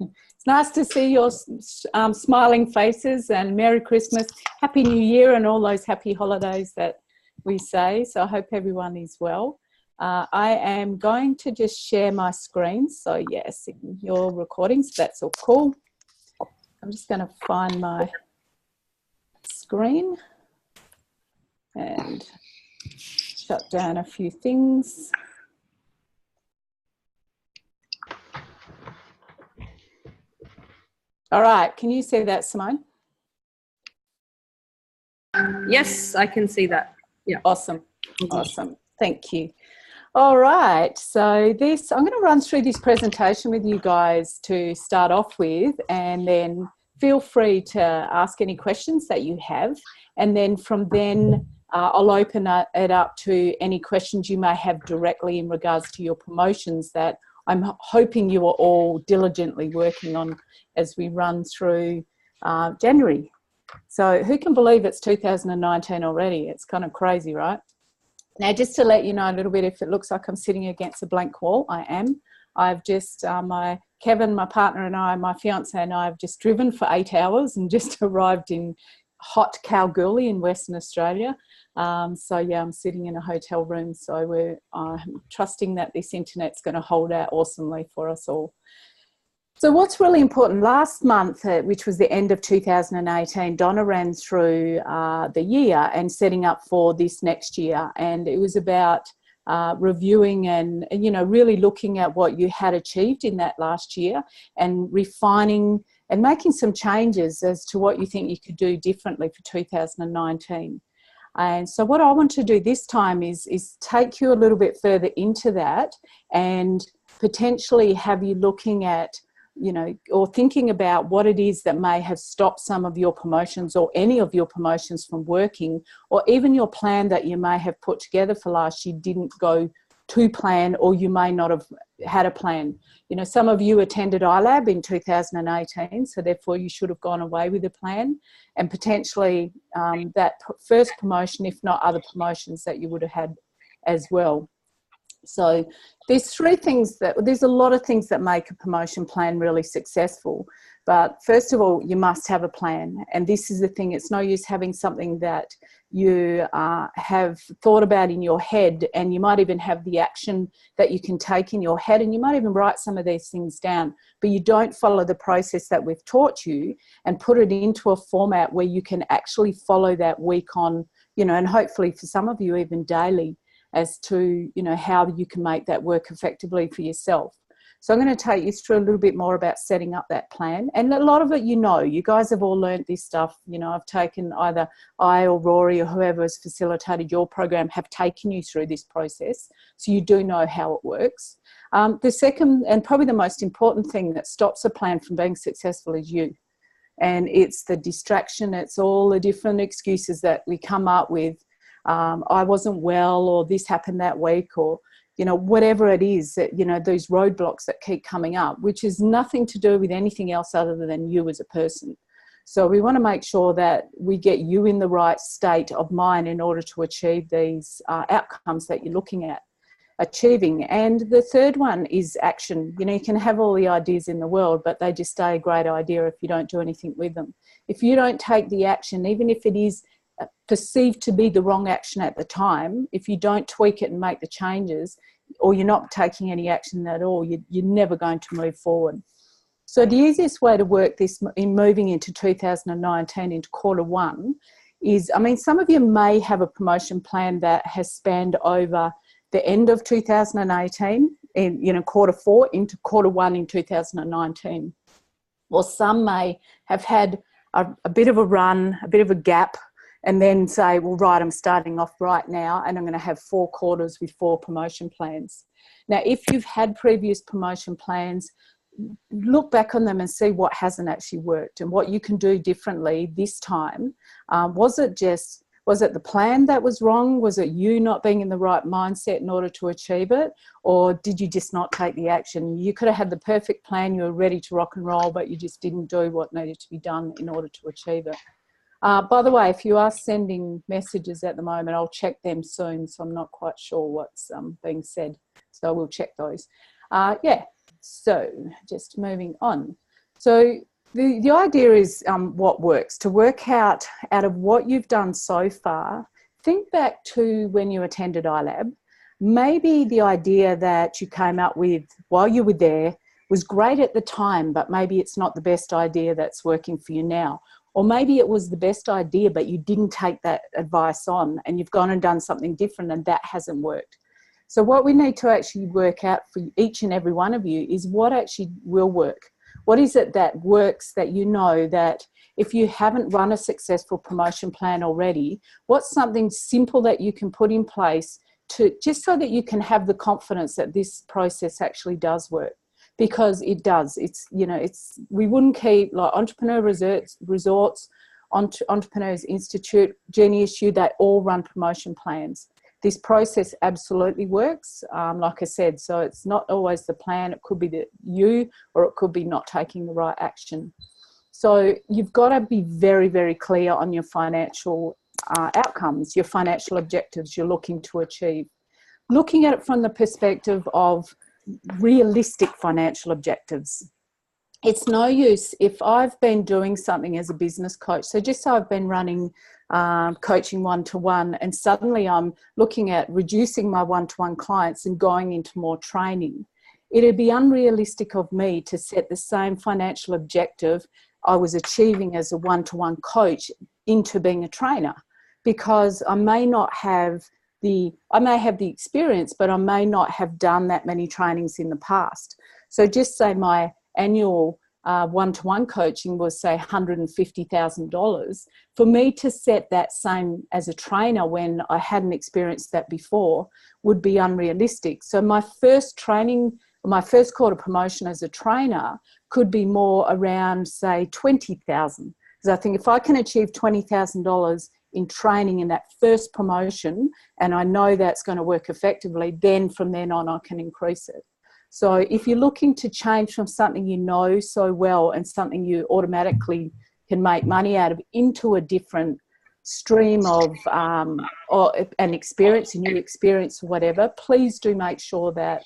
It's nice to see your smiling faces, and Merry Christmas, Happy New Year, and all those happy holidays that we say. So I hope everyone is well. I am going to just share my screen. So yes, your recordings, that's all cool. I'm just going to find my screen and shut down a few things. All right, can you see that, Simone? Yes, I can see that. Yeah. Awesome. Awesome. Thank you. All right, so I'm going to run through this presentation with you guys to start off with, and then feel free to ask any questions that you have. And then from then, I'll open it up to any questions you may have directly in regards to your promotions that I'm hoping you are all diligently working on as we run through January. So who can believe it's 2019 already? It's kind of crazy, right? Now, just to let you know a little bit, if it looks like I'm sitting against a blank wall, I am. I've just, Kevin, my partner and I, my fiance and I have just driven for 8 hours and just arrived in hot Kalgoorlie in Western Australia. So yeah, I'm sitting in a hotel room. So we're trusting that this internet's going to hold out awesomely for us all. So what's really important, last month, which was the end of 2018, Donna ran through the year and setting up for this next year. And it was about reviewing and, you know, really looking at what you had achieved in that last year and refining and making some changes as to what you think you could do differently for 2019. And so what I want to do this time is take you a little bit further into that and potentially have you looking at, you know, or thinking about what it is that may have stopped some of your promotions or any of your promotions from working, or even your plan that you may have put together for last year didn't go to plan, or you may not have had a plan. You know, some of you attended iLAB in 2018, so therefore you should have gone away with a plan, and potentially that first promotion, if not other promotions that you would have had as well. So there's there's a lot of things that make a promotion plan really successful. But first of all, you must have a plan. And this is the thing, it's no use having something that you have thought about in your head, and you might even have the action that you can take in your head, and you might even write some of these things down, but you don't follow the process that we've taught you and put it into a format where you can actually follow that week on, you know, and hopefully for some of you even daily, as to, you know, how you can make that work effectively for yourself. So I'm going to take you through a little bit more about setting up that plan. And a lot of it, you know, you guys have all learned this stuff. You know, I've taken either I or Rory or whoever has facilitated your program have taken you through this process. So you do know how it works. The second and probably the most important thing that stops a plan from being successful is you. And it's the distraction. It's all the different excuses that we come up with. I wasn't well, or this happened that week, or, you know, whatever it is that, you know, those roadblocks that keep coming up, which is nothing to do with anything else other than you as a person. So we want to make sure that we get you in the right state of mind in order to achieve these outcomes that you're looking at achieving. And the third one is action. You know, you can have all the ideas in the world, but they just stay a great idea if you don't do anything with them. If you don't take the action, even if it is perceived to be the wrong action at the time, if you don't tweak it and make the changes, or you're not taking any action at all, you're never going to move forward. So the easiest way to work this in moving into 2019, into quarter one, is, I mean, some of you may have a promotion plan that has spanned over the end of 2018, in, you know, quarter four into quarter one in 2019. Or some may have had a bit of a run, a bit of a gap, and then say, well, right, I'm starting off right now and I'm going to have 4 quarters with 4 promotion plans. Now, if you've had previous promotion plans, look back on them and see what hasn't actually worked and what you can do differently this time. Was it the plan that was wrong? Was it you not being in the right mindset in order to achieve it? Or did you just not take the action? You could have had the perfect plan, you were ready to rock and roll, but you just didn't do what needed to be done in order to achieve it. By the way, if you are sending messages at the moment, I'll check them soon, so I'm not quite sure what's being said. So we'll check those. Yeah, so just moving on. So the idea is what works. To work out of what you've done so far, think back to when you attended iLAB. Maybe the idea that you came up with while you were there was great at the time, but maybe it's not the best idea that's working for you now. Or maybe it was the best idea, but you didn't take that advice on and you've gone and done something different and that hasn't worked. So what we need to actually work out for each and every one of you is what actually will work. What is it that works, that you know that if you haven't run a successful promotion plan already, what's something simple that you can put in place to just so that you can have the confidence that this process actually does work? Because it does. It's, you know, it's, we wouldn't keep like Entrepreneur Resorts, Entrepreneurs Institute, Genius U, they all run promotion plans. This process absolutely works, like I said, so it's not always the plan. It could be that you, or it could be not taking the right action. So you've got to be very, very clear on your financial outcomes, your financial objectives you're looking to achieve. Looking at it from the perspective of realistic financial objectives. It's no use if I've been doing something as a business coach. So just so I've been running coaching one-to-one and suddenly I'm looking at reducing my one-to-one clients and going into more training. It'd be unrealistic of me to set the same financial objective I was achieving as a one-to-one coach into being a trainer, because I may have the experience, but I may not have done that many trainings in the past. So just say my annual one-to-one coaching was, say, $150,000. For me to set that same as a trainer when I hadn't experienced that before would be unrealistic. So my first quarter promotion as a trainer could be more around, say, $20,000. Because I think if I can achieve $20,000 in training in that first promotion, and I know that's going to work effectively, then from then on I can increase it. So if you're looking to change from something you know so well and something you automatically can make money out of into a different stream of an experience, a new experience or whatever, please do make sure that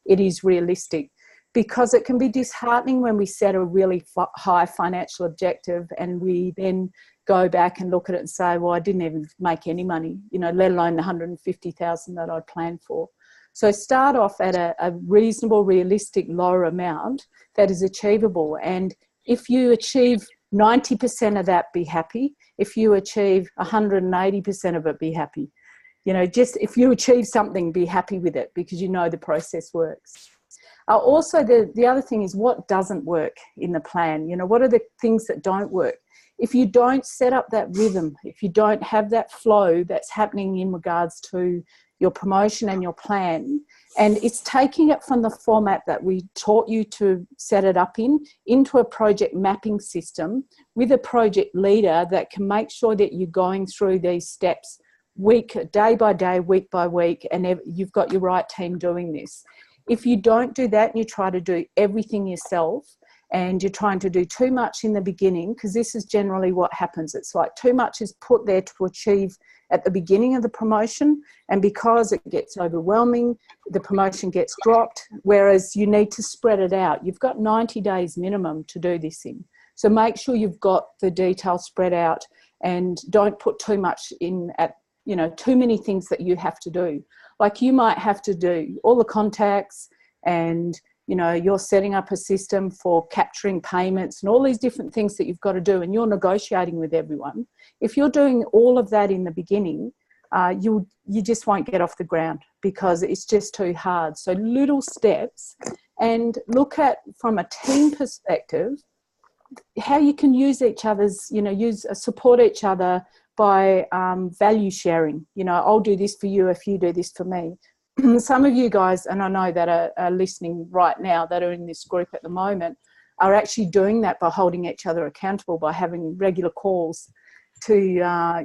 it is realistic, because it can be disheartening when we set a really high financial objective and we then go back and look at it and say, well, I didn't even make any money, you know, let alone the $150,000 that I'd planned for. So start off at a reasonable, realistic, lower amount that is achievable. And if you achieve 90% of that, be happy. If you achieve 180% of it, be happy. You know, just if you achieve something, be happy with it, because you know the process works. Also, the other thing is what doesn't work in the plan. You know, what are the things that don't work? If you don't set up that rhythm, if you don't have that flow that's happening in regards to your promotion and your plan, and it's taking it from the format that we taught you to set it up into a project mapping system with a project leader that can make sure that you're going through these steps day by day, week by week, and you've got your right team doing this. If you don't do that and you try to do everything yourself, and you're trying to do too much in the beginning, because this is generally what happens. It's like too much is put there to achieve at the beginning of the promotion, and because it gets overwhelming, the promotion gets dropped, whereas you need to spread it out. You've got 90 days minimum to do this in. So make sure you've got the details spread out and don't put too much in at, you know, too many things that you have to do. Like you might have to do all the contacts and, you know, you're setting up a system for capturing payments and all these different things that you've got to do, and you're negotiating with everyone. If you're doing all of that in the beginning, you just won't get off the ground because it's just too hard. So little steps, and look at from a team perspective how you can use each other's, you know, support each other by value sharing. You know, I'll do this for you if you do this for me. Some of you guys, and I know that are listening right now, that are in this group at the moment, are actually doing that by holding each other accountable, by having regular calls to,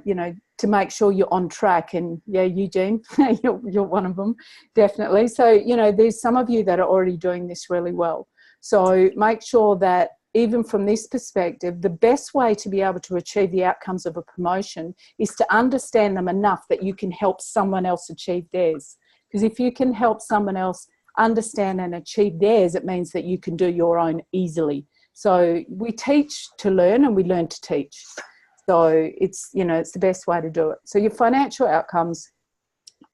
you know, to make sure you're on track. And yeah, Eugene, you're one of them, definitely. So, you know, there's some of you that are already doing this really well. So make sure that even from this perspective, the best way to be able to achieve the outcomes of a promotion is to understand them enough that you can help someone else achieve theirs. Because if you can help someone else understand and achieve theirs, it means that you can do your own easily. So we teach to learn and we learn to teach. So it's, you know, it's the best way to do it. So your financial outcomes,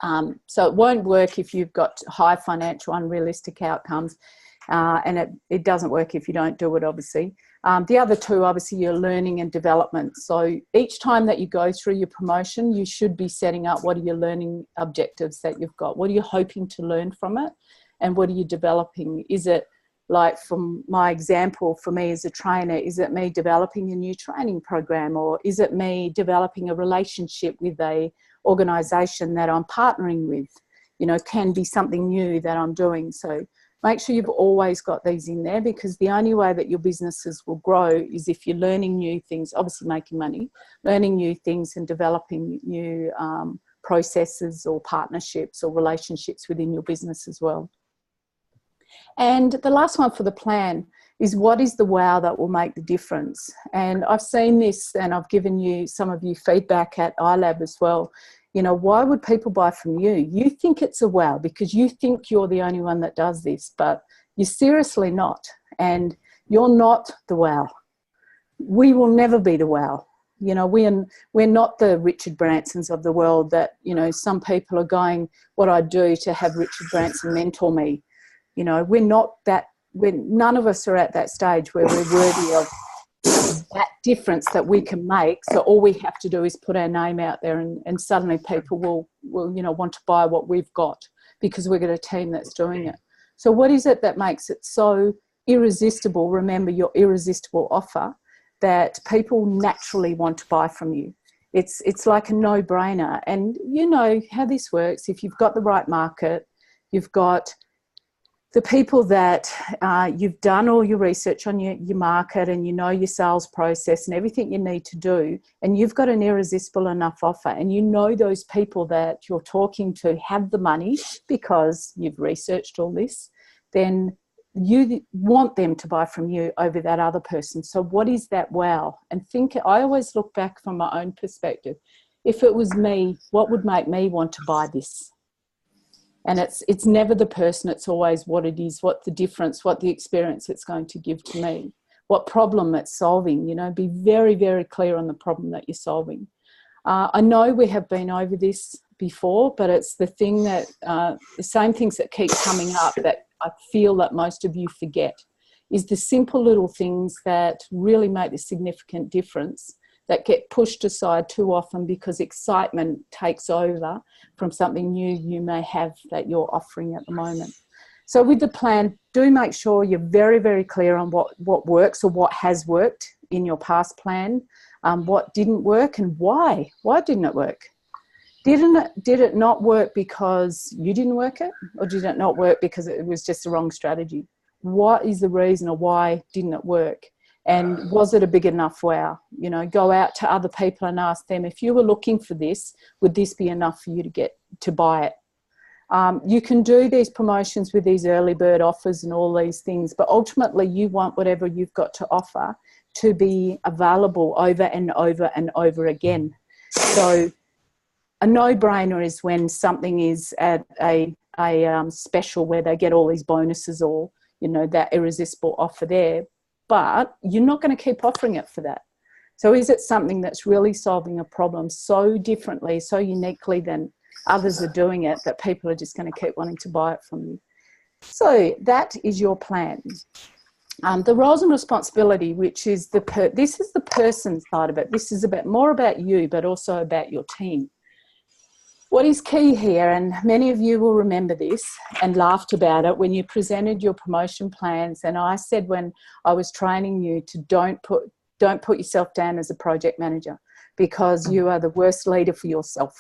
so it won't work if you've got high financial unrealistic outcomes, and it doesn't work if you don't do it, obviously. The other two, obviously, your learning and development. So each time that you go through your promotion, you should be setting up what are your learning objectives that you've got. What are you hoping to learn from it? And what are you developing? Is it, like from my example, for me as a trainer, is it me developing a new training program, or is it me developing a relationship with a organisation that I'm partnering with? You know, can be something new that I'm doing. So make sure you've always got these in there, because the only way that your businesses will grow is if you're learning new things, obviously making money, learning new things and developing new processes or partnerships or relationships within your business as well. And the last one for the plan is, what is the wow that will make the difference? And I've seen this, and I've given you, some of you, feedback at iLAB as well. You know, why would people buy from you? You think it's a wow because you think you're the only one that does this, but you're seriously not. And you're not the wow. We will never be the wow. You know, we're not the Richard Bransons of the world that, you know, some people are going, what I do to have Richard Branson mentor me. You know, we're not that, none of us are at that stage where we're worthy of that difference that we can make. So all we have to do is put our name out there, and suddenly people will, you know, want to buy what we've got because we've got a team that's doing it. So what is it that makes it so irresistible? Remember your irresistible offer, that people naturally want to buy from you. It's like a no-brainer. And you know how this works. If you've got the right market, you've got the people that you've done all your research on your market, and you know your sales process and everything you need to do, and you've got an irresistible enough offer, and you know those people that you're talking to have the money because you've researched all this, then you want them to buy from you over that other person. So what is that wow? And think, I always look back from my own perspective. If it was me, what would make me want to buy this? And it's never the person, it's always what it is, what the difference, what the experience it's going to give to me, what problem it's solving. You know, be very, very clear on the problem that you're solving. I know we have been over this before, but it's the thing that, the same things that keep coming up that I feel that most of you forget, is the simple little things that really make a significant difference, that get pushed aside too often because excitement takes over from something new you may have that you're offering at the moment. So with the plan, do make sure you're very, very clear on what works or what has worked in your past plan, what didn't work and why. Why didn't it work? Did it not work because you didn't work it, or did it not work because it was just the wrong strategy? What is the reason, or why didn't it work? And was it a big enough wow? You know, go out to other people and ask them, if you were looking for this, would this be enough for you to get to buy it? You can do these promotions with these early bird offers and all these things, but ultimately you want whatever you've got to offer to be available over and over and over again. So a no-brainer is when something is at a special where they get all these bonuses, or, you know, that irresistible offer there. But you're not going to keep offering it for that. So is it something that's really solving a problem so differently, so uniquely than others are doing it, that people are just going to keep wanting to buy it from you? So that is your plan. The roles and responsibility, which is this is the person side of it. This is more about you, but also about your team. What is key here, and many of you will remember this and laughed about it when you presented your promotion plans, and I said when I was training you to don't put yourself down as a project manager, because you are the worst leader for yourself.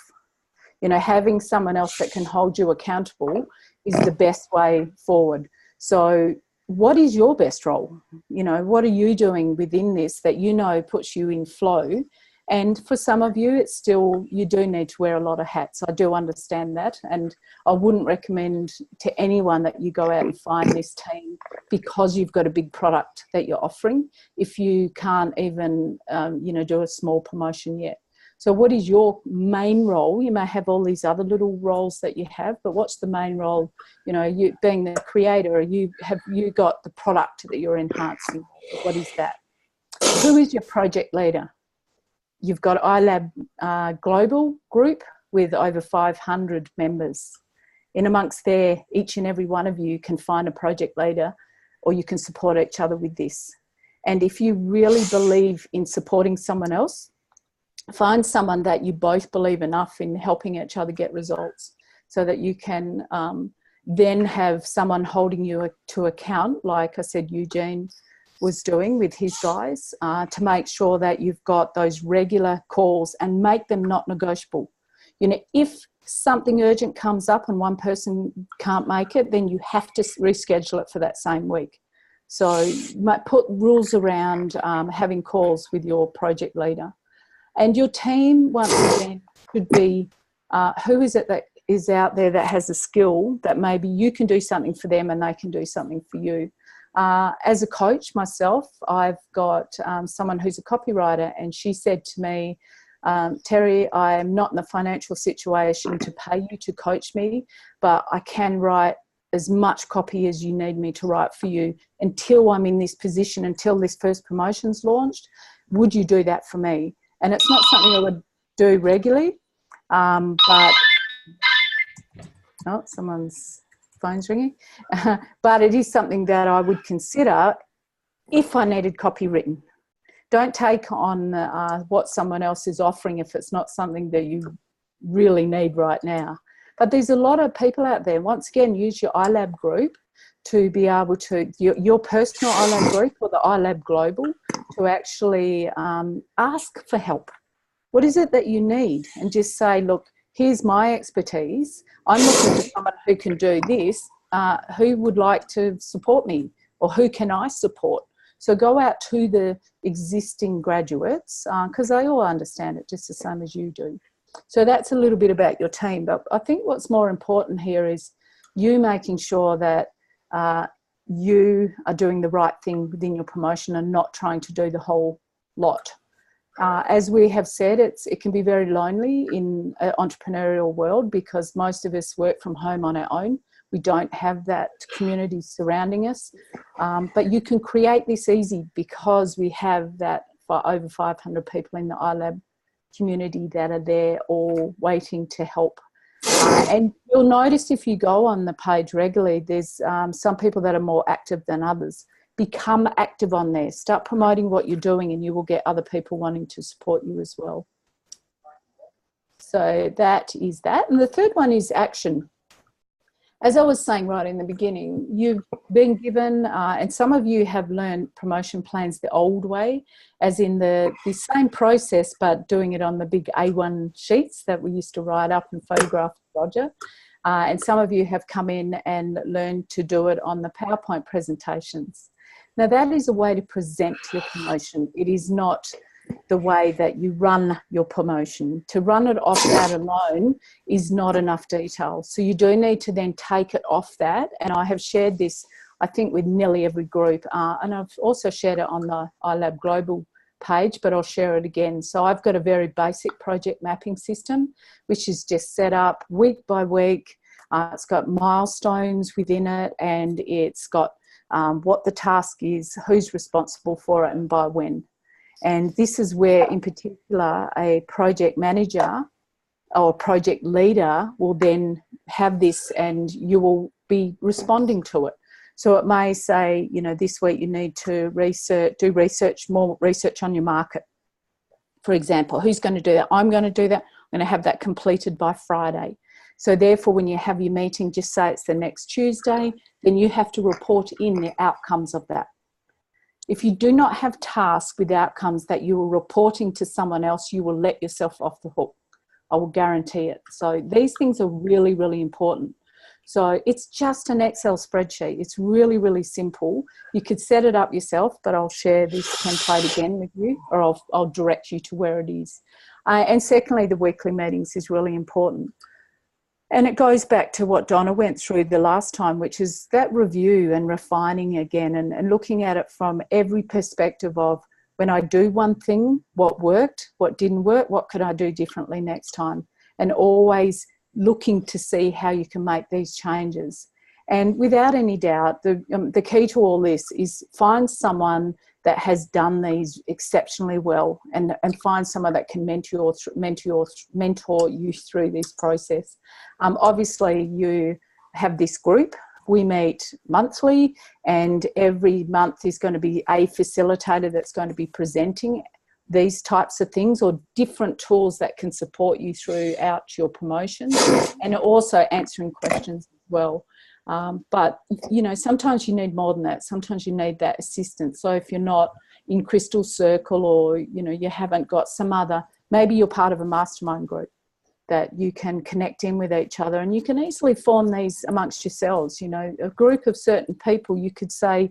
You know, having someone else that can hold you accountable is the best way forward. So what is your best role? You know, what are you doing within this that you know puts you in flow? And for some of you, it's still, you do need to wear a lot of hats. I do understand that. And I wouldn't recommend to anyone that you go out and find this team because you've got a big product that you're offering, if you can't even, you know, do a small promotion yet. So what is your main role? You may have all these other little roles that you have, but what's the main role? You know, you being the creator, have you got the product that you're enhancing? What is that? Who is your project leader? You've got iLAB global group with over 500 members. In amongst there, each and every one of you can find a project leader, or you can support each other with this. And if you really believe in supporting someone else, find someone that you both believe enough in helping each other get results, so that you can then have someone holding you to account, like I said Eugene was doing with his guys, to make sure that you've got those regular calls and make them not negotiable. You know, if something urgent comes up and one person can't make it, then you have to reschedule it for that same week. So you might put rules around having calls with your project leader. And your team, once again, could be who is it that is out there that has a skill that maybe you can do something for them and they can do something for you. As a coach myself, I've got someone who's a copywriter, and she said to me, Terry, I am not in the financial situation to pay you to coach me, but I can write as much copy as you need me to write for you until I'm in this position, until this first promotion's launched. Would you do that for me? And it's not something I would do regularly, but oh, someone's phone's ringing. But it is something that I would consider if I needed copy written. Don't take on what someone else is offering if it's not something that you really need right now. But there's a lot of people out there. Once again, use your iLAB group to be able to, your personal iLAB group or the iLAB Global, to actually ask for help. What is it that you need? And just say, look, here's my expertise. I'm looking for someone who can do this. Who would like to support me, or who can I support? So go out to the existing graduates, because they all understand it just the same as you do. So that's a little bit about your team. But I think what's more important here is you making sure that you are doing the right thing within your promotion and not trying to do the whole lot. As we have said, it can be very lonely in an entrepreneurial world, because most of us work from home on our own. We don't have that community surrounding us. But you can create this easy, because we have that for over 500 people in the iLAB community that are there all waiting to help. And you'll notice if you go on the page regularly, there's some people that are more active than others. Become active on there. Start promoting what you're doing, and you will get other people wanting to support you as well. So that is that. And the third one is action. As I was saying right in the beginning, you've been given, and some of you have learned promotion plans the old way, as in the same process, but doing it on the big A1 sheets that we used to write up and photograph Roger. And some of you have come in and learned to do it on the PowerPoint presentations. Now, that is a way to present your promotion. It is not the way that you run your promotion. To run it off that alone is not enough detail. So you do need to then take it off that. And I have shared this, I think, with nearly every group. And I've also shared it on the iLAB Global page, but I'll share it again. So I've got a very basic project mapping system, which is just set up week by week. It's got milestones within it, and it's got what the task is, who's responsible for it, and by when. And this is where, in particular, a project manager or project leader will then have this, and you will be responding to it. So it may say, you know, this week you need to more research on your market. For example, who's going to do that? I'm going to do that. I'm going to have that completed by Friday. So therefore, when you have your meeting, just say it's the next Tuesday, then you have to report in the outcomes of that. If you do not have tasks with outcomes that you are reporting to someone else, you will let yourself off the hook. I will guarantee it. So these things are really, really important. So it's just an Excel spreadsheet. It's really, really simple. You could set it up yourself, but I'll share this template again with you, or I'll direct you to where it is. And secondly, the weekly meetings is really important. And it goes back to what Donna went through the last time, which is that review and refining again, and looking at it from every perspective of, when I do one thing, what worked, what didn't work, what could I do differently next time? And always looking to see how you can make these changes. And without any doubt, the key to all this is find someone that has done these exceptionally well, and find someone that can mentor you through this process. Obviously, you have this group. We meet monthly, and every month is going to be a facilitator that's going to be presenting these types of things, or different tools that can support you throughout your promotions, and also answering questions as well. But, you know, sometimes you need more than that. Sometimes you need that assistance. So if you're not in Crystal Circle, or, you know, you haven't got some other, maybe you're part of a mastermind group that you can connect in with each other, and you can easily form these amongst yourselves. You know, a group of certain people, you could say,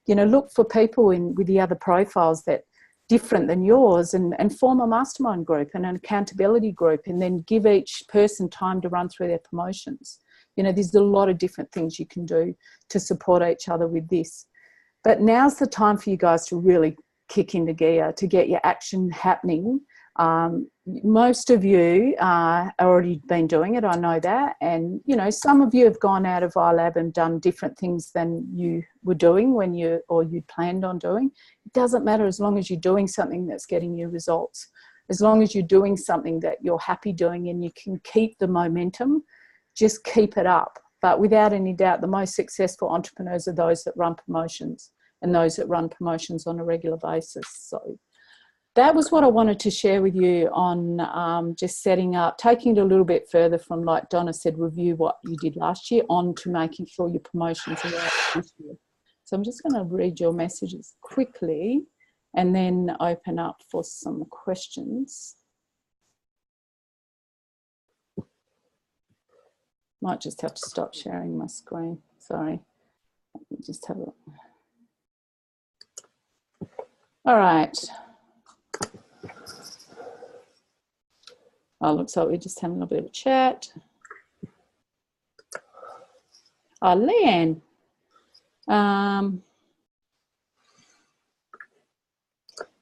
you know, look for people with the other profiles that different than yours, and form a mastermind group and an accountability group, and then give each person time to run through their promotions. You know, there's a lot of different things you can do to support each other with this. But now's the time for you guys to really kick into gear, to get your action happening. Most of you already been doing it, I know that. And, you know, some of you have gone out of iLAB and done different things than you were doing or you planned on doing. It doesn't matter, as long as you're doing something that's getting you results. As long as you're doing something that you're happy doing and you can keep the momentum, just keep it up. But without any doubt, the most successful entrepreneurs are those that run promotions, and those that run promotions on a regular basis. So that was what I wanted to share with you on just setting up, taking it a little bit further from, like Donna said, review what you did last year, on to making sure your promotions are right this year. So I'm just going to read your messages quickly and then open up for some questions. Might just have to stop sharing my screen. Sorry. Let me just have a look. All right. Oh, looks like we're just having a bit of a chat. Oh, Leanne.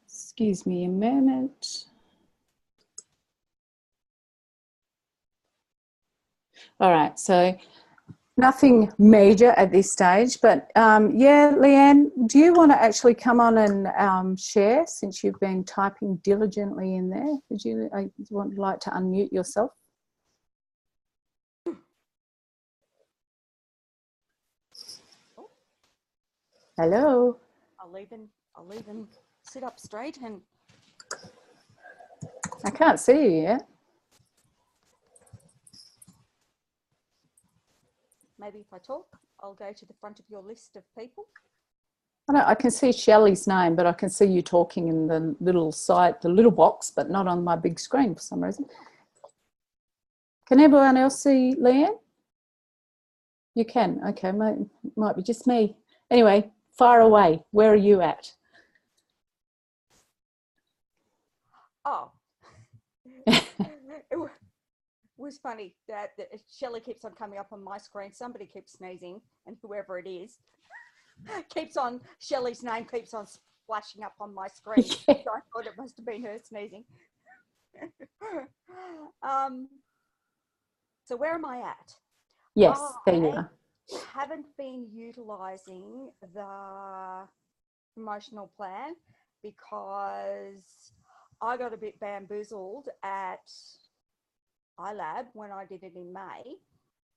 Excuse me a moment. All right, so nothing major at this stage, but yeah, Leanne, do you want to actually come on and share, since you've been typing diligently in there? Would you like to unmute yourself? Hello. I'll even sit up straight, and I can't see you yet. maybe if I talk, I'll go to the front of your list of people. I can see Shelley's name, but I can see you talking in the little side, the little box, but not on my big screen for some reason. Can everyone else see Leanne? You can. Okay, might be just me. Anyway, far away. Where are you at? Oh, it was funny that Shelley keeps on coming up on my screen. Somebody keeps sneezing, and whoever it is keeps on, Shelley's name keeps on flashing up on my screen. Yeah. So I thought it must have been her sneezing. So where am I at? Yes, there you are. I haven't been utilising the promotional plan because I got a bit bamboozled at iLAB when I did it in May,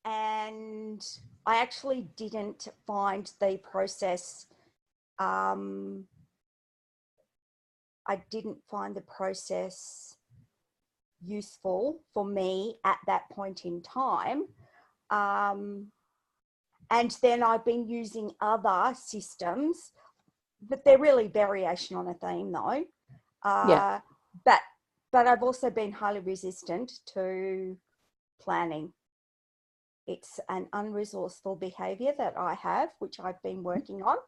and I actually didn't find the process, I didn't find the process useful for me at that point in time. And then I've been using other systems, but they're really variation on a theme though. Yeah. But I've also been highly resistant to planning. It's an unresourceful behaviour that I have, which I've been working on,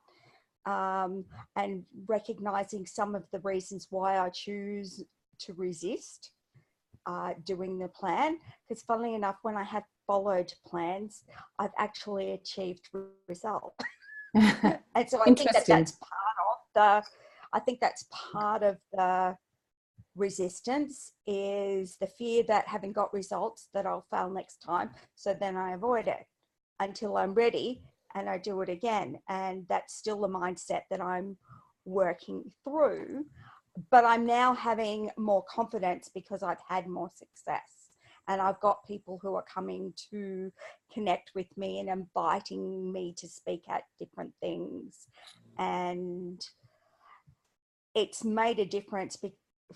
and recognising some of the reasons why I choose to resist doing the plan. Because funnily enough, when I have followed plans, I've actually achieved result. And so I think that that's part of I think that's part of the resistance, is the fear that having got results that I'll fail next time. So then I avoid it until I'm ready and I do it again. And that's still the mindset that I'm working through. But I'm now having more confidence because I've had more success. And I've got people who are coming to connect with me and inviting me to speak at different things. And it's made a difference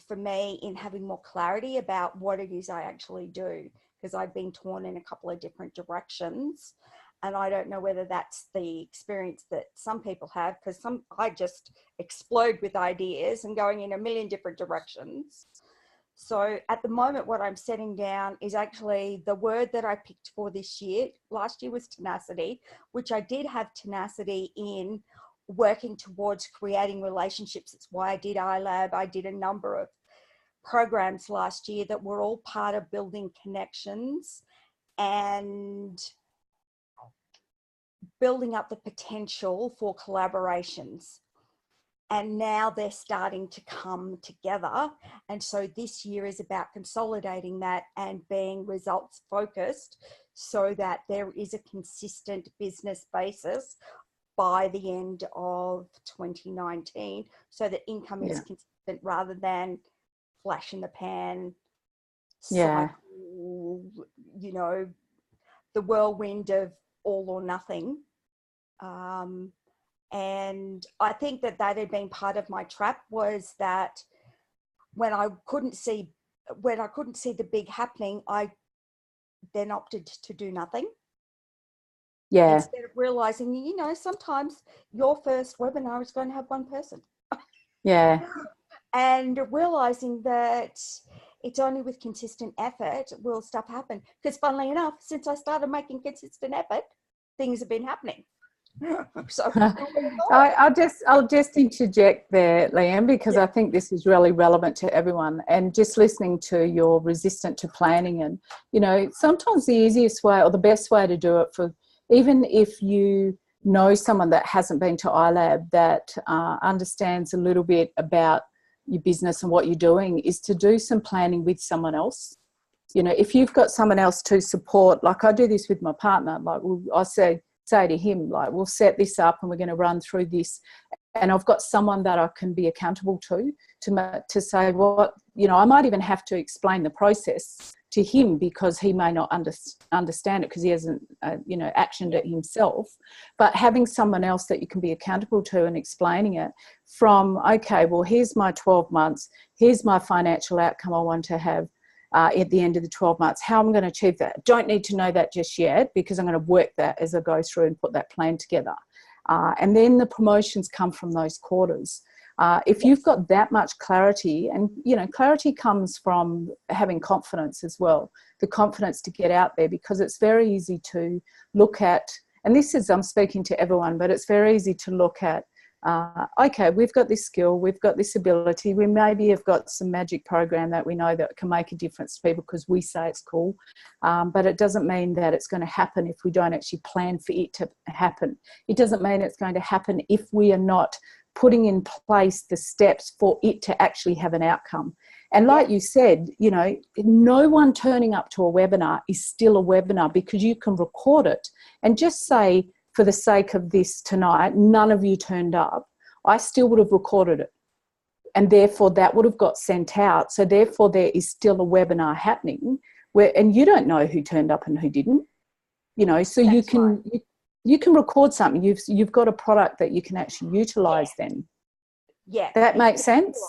for me in having more clarity about what it is I actually do, because I've been torn in a couple of different directions. And I don't know whether that's the experience that some people have, because I just explode with ideas and going in a million different directions. So at the moment, what I'm setting down is actually the word that I picked for this year. Last year was tenacity, which I did have tenacity in working towards creating relationships. It's why I did iLAB. I did a number of programs last year that were all part of building connections and building up the potential for collaborations. And now they're starting to come together. And so this year is about consolidating that and being results focused so that there is a consistent business basis by the end of 2019, so that income is consistent rather than flash in the pan cycle, you know, the whirlwind of all or nothing. And I think that had been part of my trap, was that when I couldn't see the big happening, I then opted to do nothing. Yeah. Instead of realizing, you know, sometimes your first webinar is going to have one person. Yeah. And realizing that it's only with consistent effort will stuff happen. Because funnily enough, since I started making consistent effort, things have been happening. So I'll just interject there, Liam, because I think this is really relevant to everyone. And just listening to your resistant to planning, and you know, sometimes the easiest way or the best way to do it, for even if you know someone that hasn't been to iLAB that understands a little bit about your business and what you're doing, is to do some planning with someone else. You know, if you've got someone else to support, like I do this with my partner, like I say to him, like, we'll set this up and we're going to run through this, and I've got someone that I can be accountable to say, what, you know, I might even have to explain the process to him because he may not understand it because he hasn't you know, actioned it himself. But having someone else that you can be accountable to and explaining it from, okay, well, here's my 12 months, here's my financial outcome I want to have at the end of the 12 months, how I'm going to achieve that. Don't need to know that just yet, because I'm going to work that as I go through and put that plan together. And then the promotions come from those quarters. If you've got that much clarity, and, you know, clarity comes from having confidence as well, the confidence to get out there, because it's very easy to look at, and this is, I'm speaking to everyone, but it's very easy to look at, okay, we've got this skill, we've got this ability, we maybe have got some magic program that we know that can make a difference to people because we say it's cool, but it doesn't mean that it's going to happen if we don't actually plan for it to happen. It doesn't mean it's going to happen if we are not putting in place the steps for it to actually have an outcome. And like you said, you know, no one turning up to a webinar is still a webinar, because you can record it and just say, for the sake of this tonight, none of you turned up, I still would have recorded it. And therefore that would have got sent out. So therefore there is still a webinar happening where, and you don't know who turned up and who didn't, you know, so That's you can record something. You've got a product that you can actually utilize then. Yeah. That makes sense?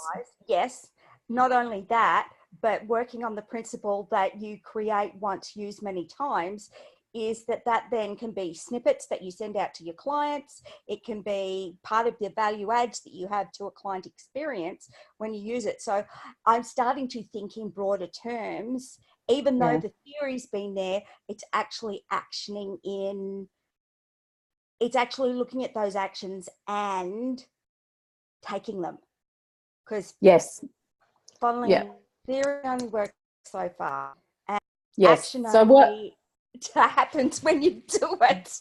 Yes. Not only that, but working on the principle that you create once, use many times, is that then can be snippets that you send out to your clients. It can be part of the value adds that you have to a client experience when you use it. So I'm starting to think in broader terms, even though the theory's been there, it's actually it's actually looking at those actions and taking them. Because funnily, theory only works so far. And action only happens when you do it.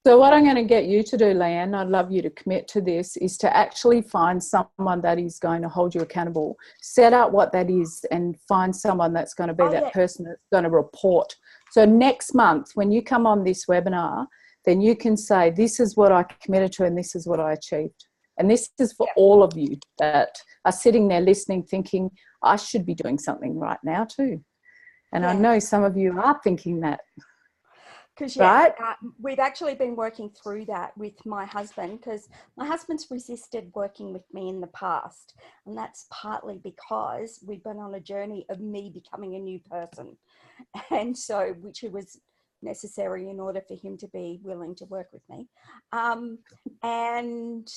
So what I'm going to get you to do, Leanne, I'd love you to commit to this, is to actually find someone that is going to hold you accountable, set out what that is, and find someone that's going to be that person that's going to report. So next month, when you come on this webinar, then you can say, this is what I committed to and this is what I achieved. And this is for all of you that are sitting there listening, thinking, I should be doing something right now too. And I know some of you are thinking that. Because right? we've actually been working through that with my husband, because my husband's resisted working with me in the past, and that's partly because we've been on a journey of me becoming a new person, and so which was necessary in order for him to be willing to work with me, and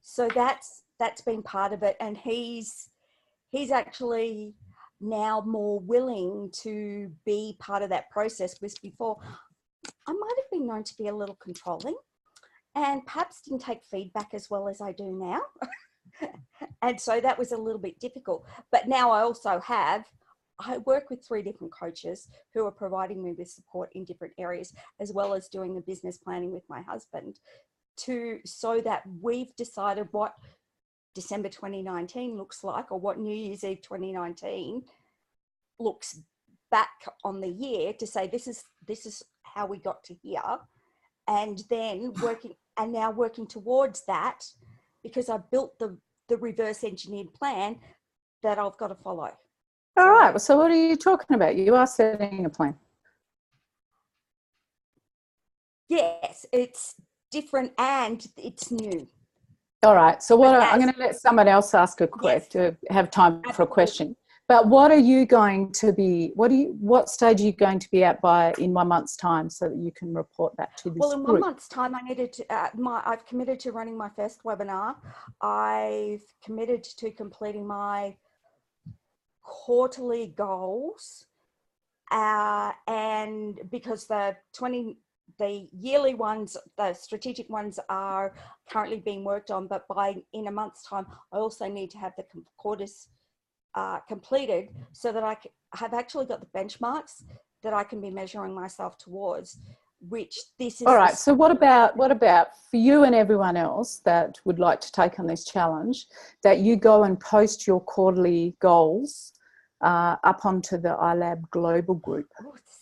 so that's been part of it, and he's actually now more willing to be part of that process. Because before, I might have been known to be a little controlling and perhaps didn't take feedback as well as I do now. And so that was a little bit difficult. But now I work with 3 different coaches who are providing me with support in different areas, as well as doing the business planning with my husband, so that we've decided what December 2019 looks like, or what New Year's Eve 2019 looks back on the year, to say this is how we got to here, and then working towards that, because I built the reverse engineered plan that I've got to follow. All right. So what are you talking about? You are setting a plan. Yes, it's different and it's new. All right. So I'm going to let someone else ask a question, to have time for a question. But what are you going to be, what stage are you going to be at in 1 month's time, so that you can report that to this Well, in group? 1 month's time, I needed to, I've committed to running my first webinar. I've committed to completing my quarterly goals. And because the yearly ones, the strategic ones, are currently being worked on, but in a month's time, I also need to have the quarters completed, so that I have actually got the benchmarks that I can be measuring myself towards, which this is. All right. So what about for you and everyone else that would like to take on this challenge, that you go and post your quarterly goals up onto the iLAB global group?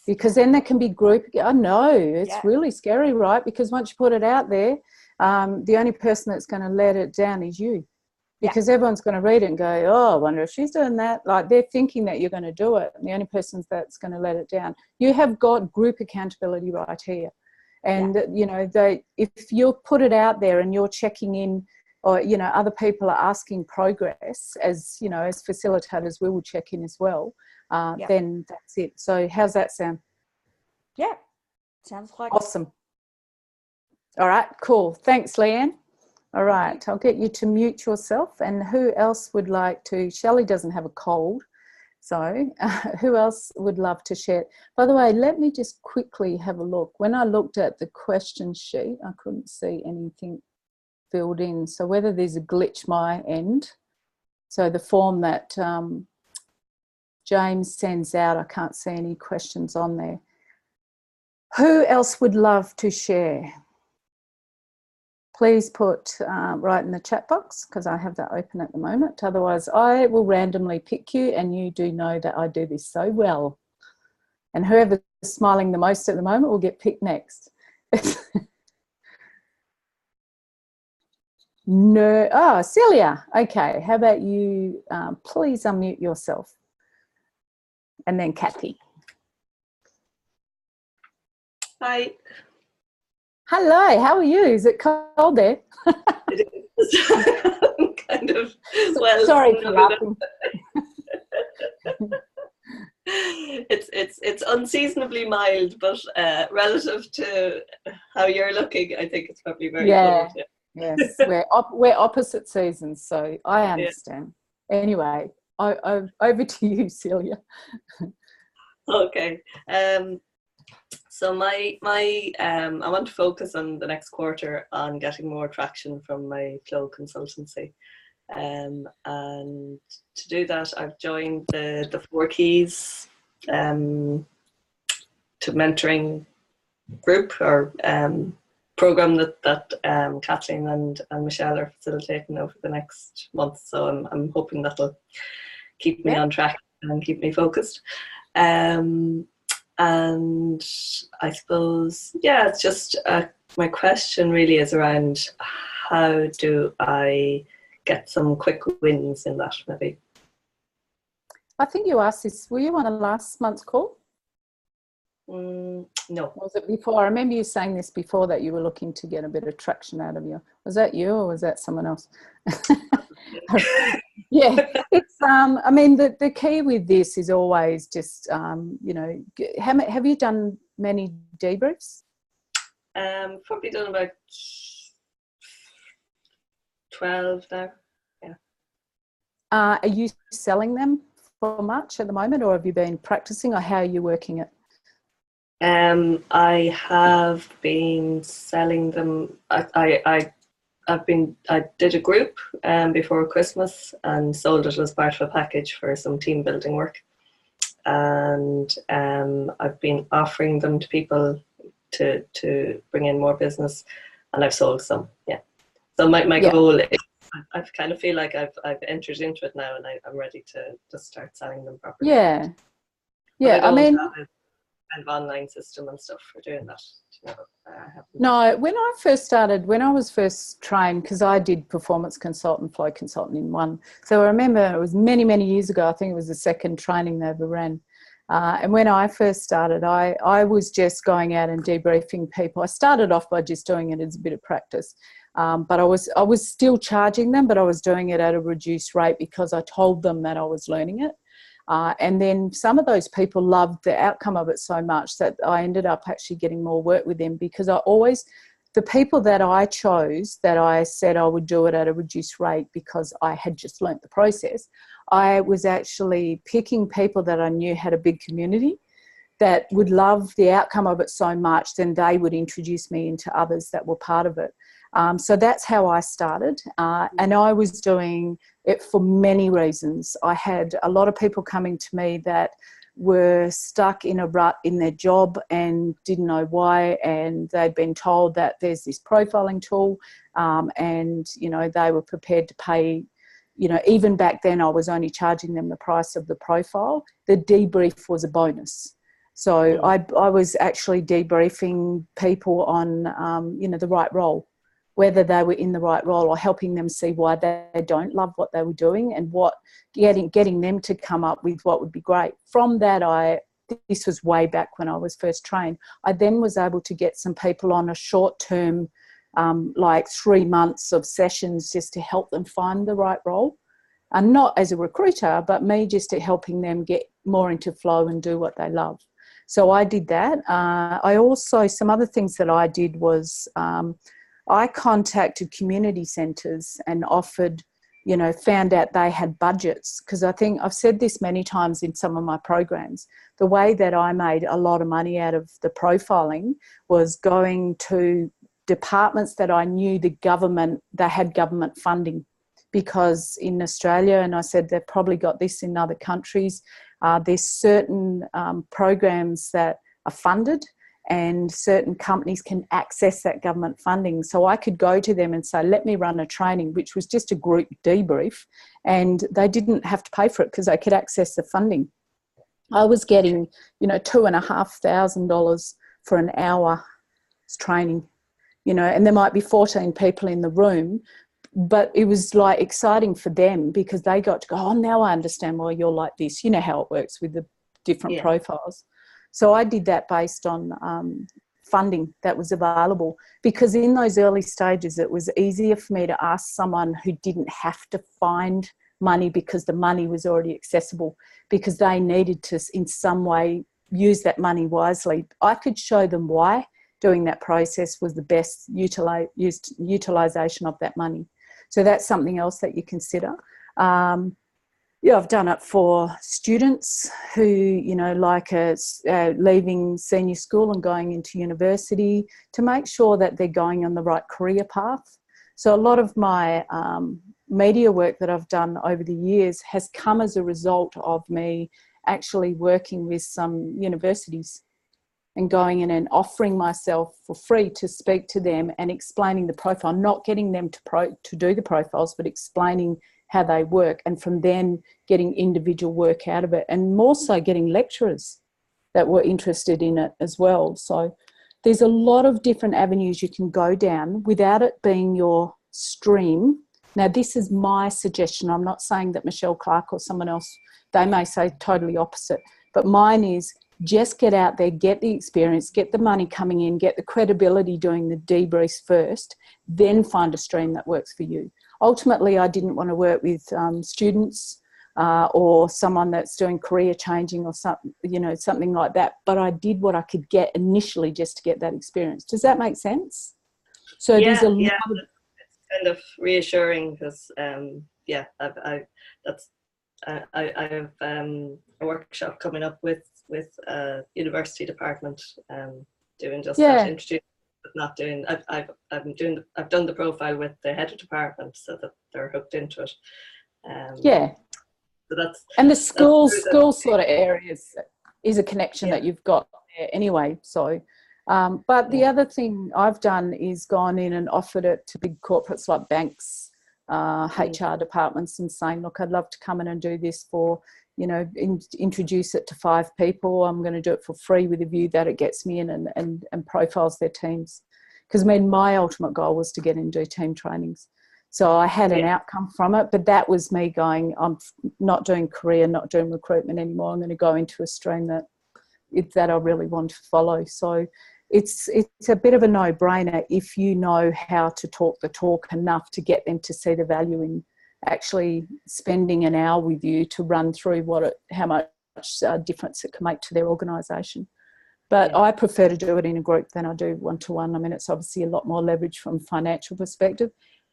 Because then there can be group. I know it's really scary, right? Because once you put it out there, the only person that's going to let it down is you. Because everyone's going to read it and go, oh, I wonder if she's doing that. Like, they're thinking that you're going to do it. And the only person that's going to let it down. You have got group accountability right here. And, you know, if you put it out there and you're checking in, or, you know, other people are asking progress, as, you know, as facilitators, we will check in as well, then that's it. So how's that sound? Yeah, sounds like awesome. All right, cool. Thanks, Leanne. All right, I'll get you to mute yourself. And who else would like to? Shelley doesn't have a cold, so who else would love to share? By the way, let me just quickly have a look. When I looked at the question sheet, I couldn't see anything filled in. So whether there's a glitch my end, so the form that James sends out, I can't see any questions on there. Who else would love to share? Please put right in the chat box, because I have that open at the moment. Otherwise, I will randomly pick you, and you do know that I do this so well. And whoever's smiling the most at the moment will get picked next. No. Oh, Celia. Okay. How about you please unmute yourself. And then Kathy. Hi. Hello, how are you? Is it cold there? It is. Kind of. Well, sorry for laughing. It's unseasonably mild, but relative to how you're looking, I think it's probably very cold. Yeah. Yes, we're opposite seasons, so I understand. Anyway, over to you, Celia. Okay. So I want to focus on the next quarter on getting more traction from my flow consultancy. And to do that, I've joined the 4 Keys to mentoring group, or program that Kathleen and Michelle are facilitating over the next month. So I'm hoping that'll keep me on track and keep me focused. And I suppose, yeah, it's just my question really is around how do I get some quick wins in that, maybe. I think you asked this, were you on a last month's call? No. Was it before? I remember you saying this before, that you were looking to get a bit of traction out of you. Was that you or was that someone else? Yeah, it's I mean, the key with this is always just you know, have you done many debriefs? Probably done about 12 now. Yeah. Are you selling them for much at the moment, or have you been practicing, or how are you working it? I have been selling them. I did a group before Christmas and sold it as part of a package for some team building work, and I've been offering them to people to bring in more business, and I've sold some. Yeah. So my goal is, I kind of feel like I've entered into it now, and I'm ready to just start selling them properly. Yeah. Yeah. I mean, kind of online system and stuff for doing that. No, when I was first trained, because I did performance consultant, flow consultant in one. So I remember it was many, many years ago. I think it was the second training they ever ran. And when I first started, I was just going out and debriefing people. I started off by just doing it as a bit of practice. But I was still charging them, but I was doing it at a reduced rate because I told them that I was learning it. And then some of those people loved the outcome of it so much that I ended up actually getting more work with them, because the people that I chose, that I said I would do it at a reduced rate because I had just learnt the process, I was actually picking people that I knew had a big community that would love the outcome of it so much, then they would introduce me into others that were part of it. So that's how I started. And I was doing it for many reasons. I had a lot of people coming to me that were stuck in a rut in their job and didn't know why, and they'd been told that there's this profiling tool, and, you know, they were prepared to pay. You know, even back then I was only charging them the price of the profile. The debrief was a bonus. So I was actually debriefing people on, you know, the right role, whether they were in the right role, or helping them see why they don't love what they were doing, and getting them to come up with what would be great. From that, this was way back when I was first trained, I then was able to get some people on a short term, like 3 months of sessions, just to help them find the right role. And not as a recruiter, but me just to helping them get more into flow and do what they love. So I did that. I also, some other things that I did was, I contacted community centres and offered, you know, found out they had budgets, because I think I've said this many times in some of my programs. The way that I made a lot of money out of the profiling was going to departments that I knew they had government funding, because in Australia, and I said they've probably got this in other countries, there's certain programs that are funded, and certain companies can access that government funding. So I could go to them and say, let me run a training, which was just a group debrief, and they didn't have to pay for it because they could access the funding. I was getting, you know, $2,500 for an hour training, you know, and there might be 14 people in the room, but it was like exciting for them because they got to go, oh, now I understand why you're like this. You know how it works with the different profiles. So I did that based on funding that was available, because in those early stages it was easier for me to ask someone who didn't have to find money because the money was already accessible, because they needed to in some way use that money wisely. I could show them why doing that process was the best utilisation of that money. So that's something else that you consider. Yeah, I've done it for students who, you know, like leaving senior school and going into university, to make sure that they're going on the right career path. So a lot of my media work that I've done over the years has come as a result of me actually working with some universities. and going in and offering myself for free to speak to them and explaining the profile, not getting them to do the profiles, but explaining how they work, and from then getting individual work out of it, and more so getting lecturers that were interested in it as well. So there's a lot of different avenues you can go down without it being your stream. Now, this is my suggestion. I'm not saying that Michelle Clark or someone else, they may say totally opposite, but mine is just get out there, get the experience, get the money coming in, get the credibility doing the debriefs first, then find a stream that works for you. Ultimately, I didn't want to work with students or someone that's doing career changing or something, you know, something like that. But I did what I could get initially just to get that experience. Does that make sense? So yeah, there's a lot of, it's kind of reassuring because I have a workshop coming up with a university department doing just that, introducing, but not doing. I've done the profile with the head of department so that they're hooked into it. So that's, and the school sort of areas is a connection that you've got there anyway. So, but the other thing I've done is gone in and offered it to big corporates like banks, HR departments, and saying, look, I'd love to come in and do this for, you know, introduce it to 5 people. I'm going to do it for free with a view that it gets me in and profiles their teams. Because I mean, my ultimate goal was to get in and do team trainings. So I had an outcome from it, but that was me going, I'm not doing career, not doing recruitment anymore. I'm going to go into a stream that I really want to follow. So it's a bit of a no-brainer if you know how to talk the talk enough to get them to see the value in actually spending an hour with you to run through how much difference it can make to their organisation. But I prefer to do it in a group than I do one-to-one. I mean, it's obviously a lot more leverage from a financial perspective.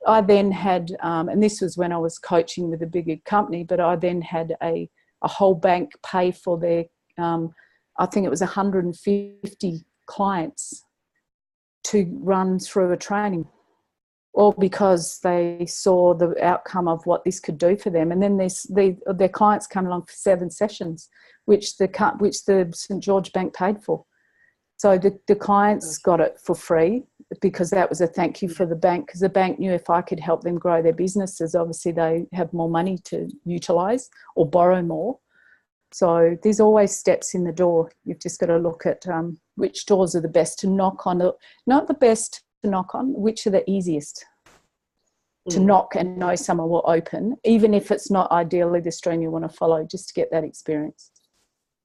I then had, and this was when I was coaching with a bigger company, but I then had a whole bank pay for their, I think it was 150 clients to run through a training, all because they saw the outcome of what this could do for them. And then their clients come along for 7 sessions, which the St George Bank paid for. So the clients got it for free because that was a thank you for the bank, because the bank knew if I could help them grow their businesses, obviously they have more money to utilise or borrow more. So there's always steps in the door. You've just got to look at which doors are the best to knock on, not the best to knock on, which are the easiest to knock and know someone will open, even if it's not ideally the stream you want to follow, just to get that experience.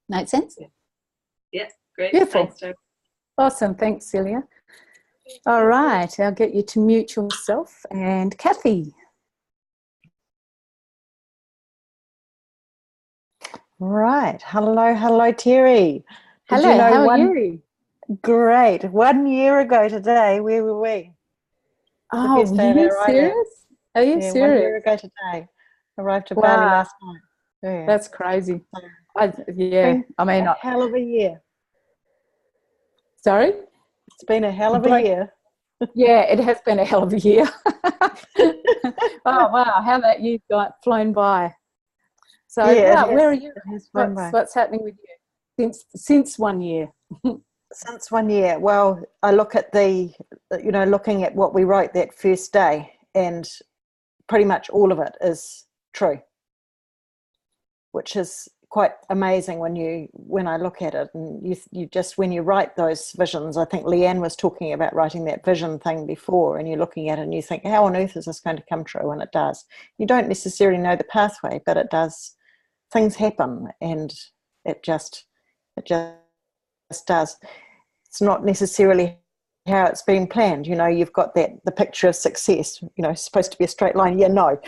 Make sense? Yeah, great. Beautiful. Thanks, Joe. Awesome. Thanks, Celia. All right. I'll get you to mute yourself. And Kathy. Right. Hello, Terry. Hello, how are you? Great. 1 year ago today, where were we? Oh, are you serious? Are you serious? 1 year ago today. Arrived to Bali last night. Yeah. That's crazy. I mean, a hell of a year. Sorry? It's been a hell of a year. Yeah, it has been a hell of a year. Oh, wow. How that year's flown by. So, where are you? What's happening with you since 1 year? Since 1 year. Well, I look at looking at what we wrote that first day, and pretty much all of it is true, which is quite amazing when I look at it. And you just, when you write those visions, I think Leanne was talking about writing that vision thing before, and you're looking at it and you think, how on earth is this going to come true? And it does. You don't necessarily know the pathway, but it does. Things happen, and it just does. It's not necessarily how it's been planned. You've got the picture of success, it's supposed to be a straight line. Yeah, no,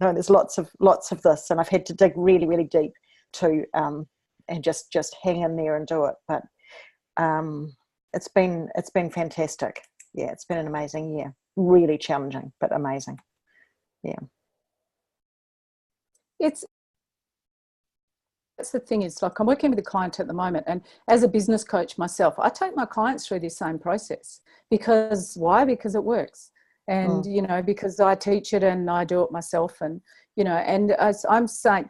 there's lots of this, and I've had to dig really, really deep to and just hang in there and do it. But it's been fantastic. Yeah, it's been an amazing year. Really challenging, but amazing. Yeah. That's the thing, is like I'm working with a client at the moment, and as a business coach myself, I take my clients through this same process. Because why? Because it works. And, because I teach it and I do it myself, and, and as I'm saying,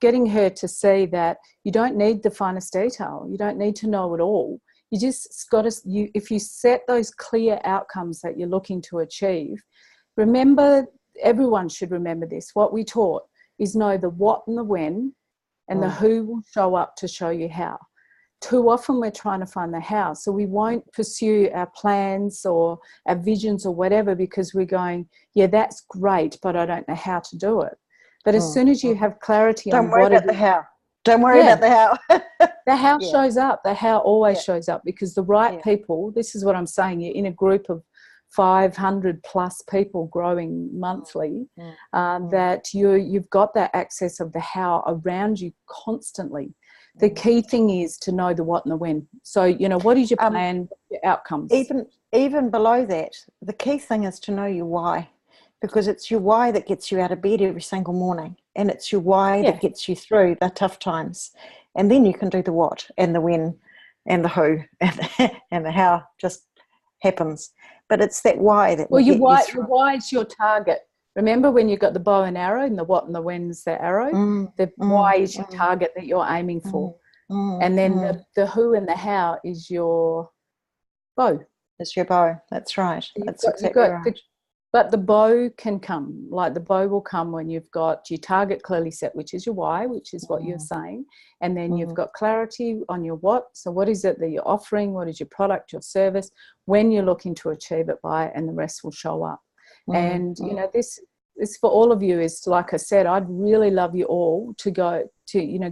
getting her to see that you don't need the finest detail. You don't need to know it all. You just got to, if you set those clear outcomes that you're looking to achieve, remember, everyone should remember this. What we taught is know the what and the when, and the who will show up to show you how. Too often we're trying to find the how, so we won't pursue our plans or our visions or whatever because we're going, yeah, that's great, but I don't know how to do it. But as soon as you have clarity on what it is, how. Don't worry about the how. the how shows up. The how always shows up, because the right people, this is what I'm saying, you're in a group of 500 plus people growing monthly, that you've got that access of the how around you constantly. The key thing is to know the what and the when. So, you know, what is your plan, your outcomes? Even below that, the key thing is to know your why, because it's your why that gets you out of bed every single morning, and it's your why that gets you through the tough times. And then you can do the what and the when and the who and the how just happens. But it's that why that will get you through. Your why is your target. Remember when you got the bow and arrow, and the what and the when's the arrow? The why is your target that you're aiming for. And then the who and the how is your bow. It's your bow. That's right. That's exactly right. But the bow can come, like the bow will come when you've got your target clearly set, which is your why, which is what you're saying. And then you've got clarity on your what. So what is it that you're offering? What is your product, your service, when you're looking to achieve it by, and the rest will show up. And, you know, this for all of you is, like I said, I'd really love you all to go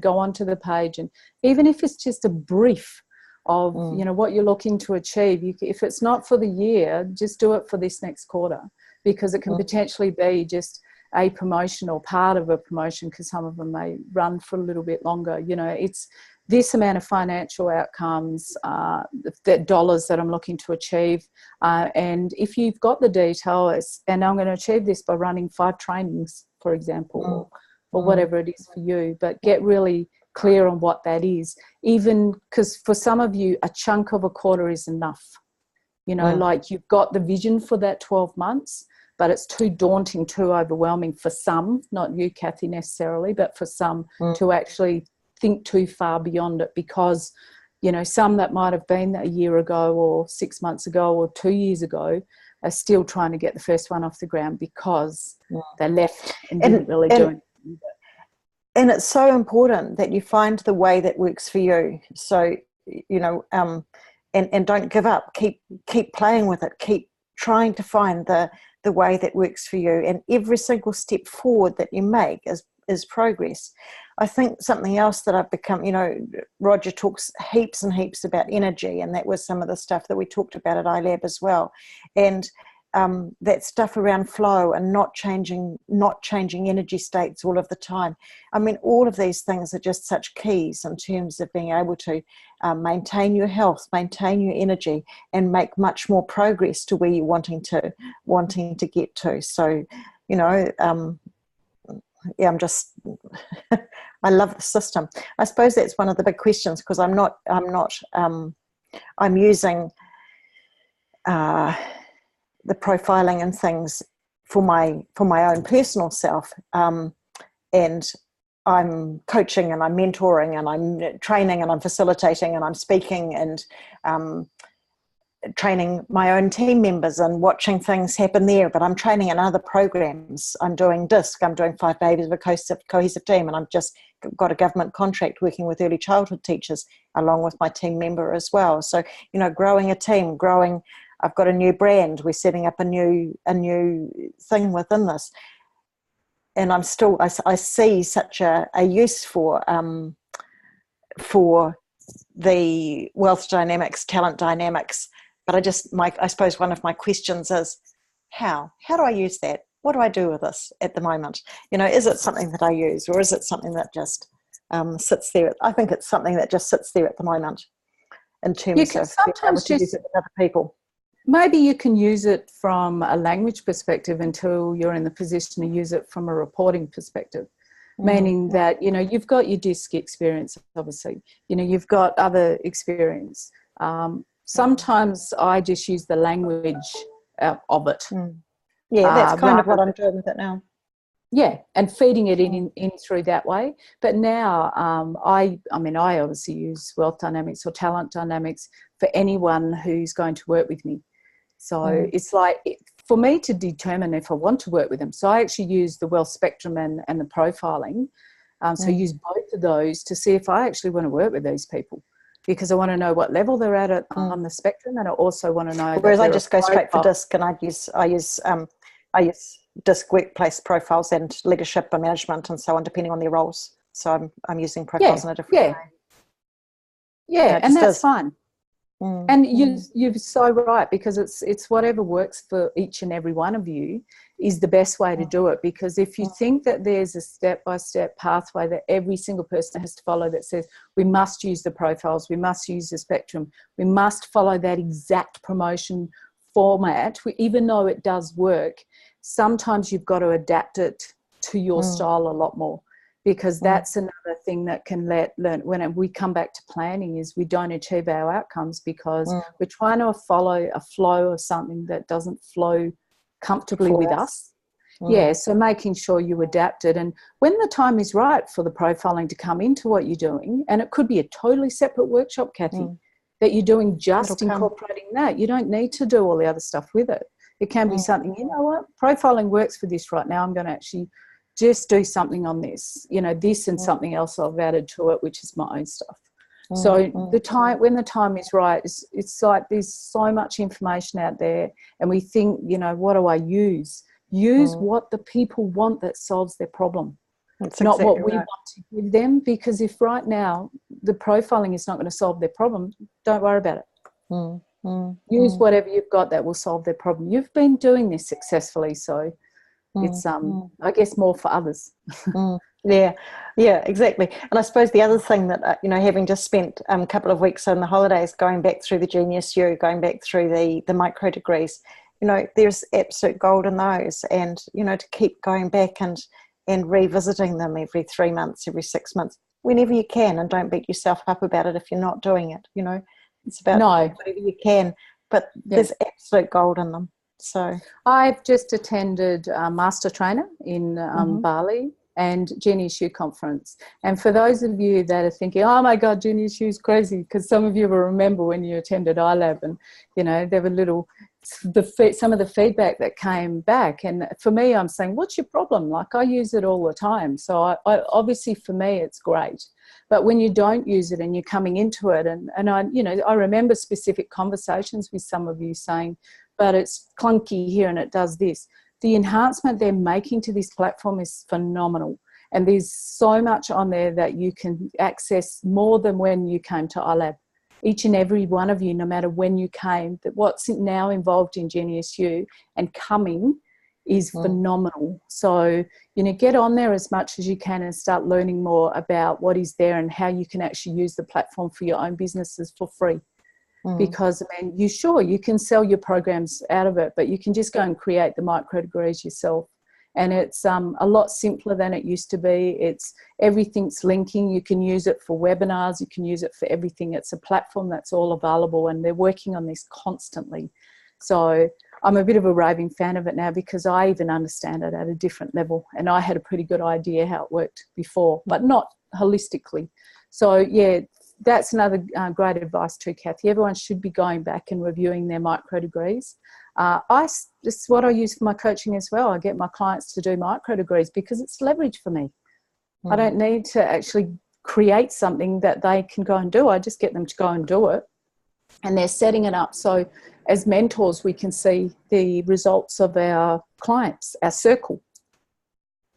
onto the page, and even if it's just a brief of, you know, what you're looking to achieve, if it's not for the year, just do it for this next quarter, because it can potentially be just a promotion or part of a promotion, because some of them may run for a little bit longer. You know, it's this amount of financial outcomes, the dollars that I'm looking to achieve. And if you've got the detail, and I'm going to achieve this by running 5 trainings, for example, or whatever it is for you, but get really clear on what that is. Even because for some of you, a chunk of a quarter is enough. You know, like you've got the vision for that 12 months, but it's too daunting, too overwhelming for some, not you, Kathy, necessarily, but for some to actually think too far beyond it, because, you know, some that might have been a year ago or 6 months ago or 2 years ago are still trying to get the first one off the ground because they left and didn't really do anything. And it's so important that you find the way that works for you. So, you know, and don't give up. Keep playing with it. Keep trying to find the way that works for you. And every single step forward that you make is progress. I think something else that I've become, you know, Roger talks heaps and heaps about energy, and that was some of the stuff that we talked about at iLAB as well. And that stuff around flow and not changing energy states all of the time. I mean, all of these things are just such keys in terms of being able to maintain your health, maintain your energy, and make much more progress to where you're wanting to get to. So, you know, I'm just I love the system. I suppose that's one of the big questions, because I'm using the profiling and things for my own personal self, and I'm coaching and I'm mentoring and I'm training and I'm facilitating and I'm speaking and training my own team members and watching things happen there. But I'm training in other programs. I'm doing DISC, I'm doing 5 Babies of a Cohesive Team, and I've just got a government contract working with early childhood teachers along with my team member as well. So, you know, growing a team, I've got a new brand. We're setting up a new thing within this, and I see such a use for the wealth dynamics, talent dynamics. But I suppose one of my questions is, how do I use that? What do I do with this at the moment? You know, is it something that I use, or is it something that just sits there? I think it's something that just sits there at the moment in terms of being able to use it with other people. Maybe you can use it from a language perspective until you're in the position to use it from a reporting perspective, meaning that, you know, you've got your DISC experience, obviously, you know, you've got other experience. Sometimes I just use the language of it. Yeah, that's kind of what I'm doing with it now. yeah, and feeding it in through that way. But now, I mean, I obviously use Wealth Dynamics or Talent Dynamics for anyone who's going to work with me. So it's like, for me to determine if I want to work with them. So I actually use the Wealth Spectrum and the profiling. So I use both of those to see if I actually want to work with these people, because I want to know what level they're at on the spectrum, and I also want to know. Whereas I just go straight for DISC, and I use DISC workplace profiles and leadership and management and so on, depending on their roles. So I'm using profiles in a different way. Yeah, and that's fine. And you're so right, because it's whatever works for each and every one of you is the best way to do it. Because if you think that there's a step-by-step pathway that every single person has to follow that says we must use the profiles, we must use the spectrum, we must follow that exact promotion format, even though it does work, sometimes you've got to adapt it to your style a lot more. Because that's another thing that can learn when we come back to planning, is we don't achieve our outcomes because we're trying to follow a flow of something that doesn't flow comfortably with us. Yeah, so making sure you adapt it. And when the time is right for the profiling to come into what you're doing, and it could be a totally separate workshop, Kathy, that you're doing just incorporating that. You don't need to do all the other stuff with it. It can be something, you know what, profiling works for this right now. I'm going to actually just do something on this, this and something else I've added to it, which is my own stuff. So when the time is right, it's like there's so much information out there, and we think, what do I use? Use what the people want that solves their problem. That's not what we want to give them, because if right now the profiling is not going to solve their problem, don't worry about it. Use whatever you've got that will solve their problem. You've been doing this successfully, so it's I guess more for others. Yeah, exactly. And I suppose the other thing that having just spent a couple of weeks on the holidays going back through the Genius U, going back through the micro degrees, there's absolute gold in those, and to keep going back and revisiting them every 3 months, every 6 months, whenever you can, and don't beat yourself up about it if you're not doing it. It's about whatever you can, but there's absolute gold in them. So I've just attended a master trainer in Bali and Genius U conference. And for those of you that are thinking, oh my God, Genius U is crazy, because some of you will remember when you attended iLAB, and there were some of the feedback that came back. And for me, I'm saying, what's your problem? Like, I use it all the time. So I obviously for me it's great. But when you don't use it and you're coming into it, and I remember specific conversations with some of you saying, but it's clunky here and it does this. The enhancement they're making to this platform is phenomenal. And there's so much on there that you can access more than when you came to iLAB. Each and every one of you, no matter when you came, that what's now involved in Genius U and coming is phenomenal. So, get on there as much as you can and start learning more about what is there and how you can actually use the platform for your own businesses for free. Because, you can sell your programs out of it, but you can just go and create the micro degrees yourself. And it's a lot simpler than it used to be. Everything's linking. You can use it for webinars. You can use it for everything. It's a platform that's all available, and they're working on this constantly. So I'm a bit of a raving fan of it now, because I even understand it at a different level. And I had a pretty good idea how it worked before, but not holistically. So, yeah, that's another great advice too, Kathy. Everyone should be going back and reviewing their micro degrees. This is what I use for my coaching as well. I get my clients to do micro degrees because it's leverage for me. I don't need to actually create something that they can go and do. I just get them to go and do it. And they're setting it up so as mentors we can see the results of our clients, our circle.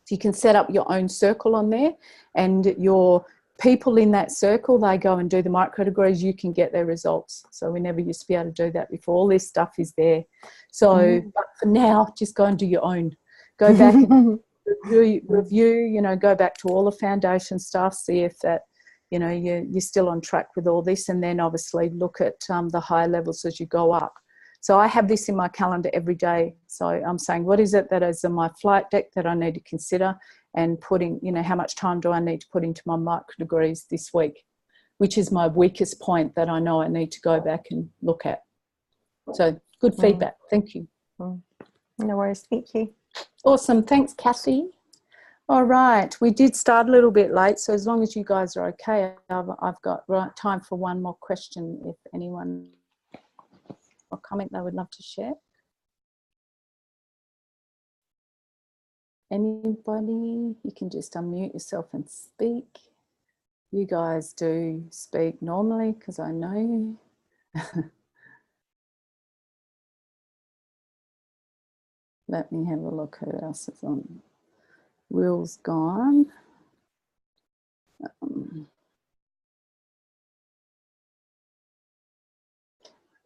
So you can set up your own circle on there, and your people in that circle, they go and do the micro degrees, you can get their results. So we never used to be able to do that before. All this stuff is there. So but for now, just go and do your own. Go back and review, go back to all the foundation stuff, see if that, you're still on track with all this, and then obviously look at the higher levels as you go up. So I have this in my calendar every day. So I'm saying, what is it that is in my flight deck that I need to consider, and putting, how much time do I need to put into my micro degrees this week, which is my weakest point that I know I need to go back and look at. So good feedback. Thank you. No worries. Thank you. Awesome. Thanks, Kathy. All right, we did start a little bit late, so as long as you guys are okay, I've got time for one more question if anyone or comment they would love to share. Anybody? You can just unmute yourself and speak. You guys do speak normally because I know you. Let me have a look who else is on. Will's gone.